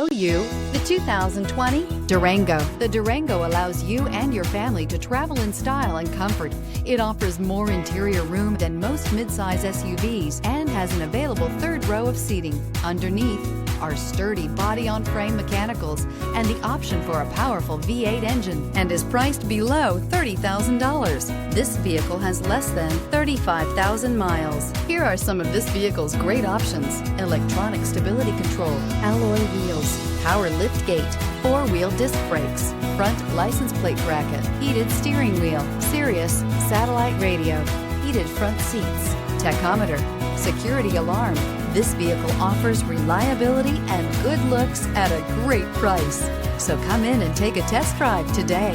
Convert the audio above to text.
You the 2020 Durango. The Durango allows you and your family to travel in style and comfort. It offers more interior room than most midsize SUVs and has an available third row of seating. Underneath are sturdy body-on-frame mechanicals and the option for a powerful V8 engine, and is priced below $30,000. This vehicle has less than 35,000 miles. Here are some of this vehicle's great options: electronic stability control, alloy wheels, power liftgate, four-wheel disc brakes, front license plate bracket, heated steering wheel, Sirius satellite radio, heated front seats, tachometer, security alarm. This vehicle offers reliability and good looks at a great price. So come in and take a test drive today.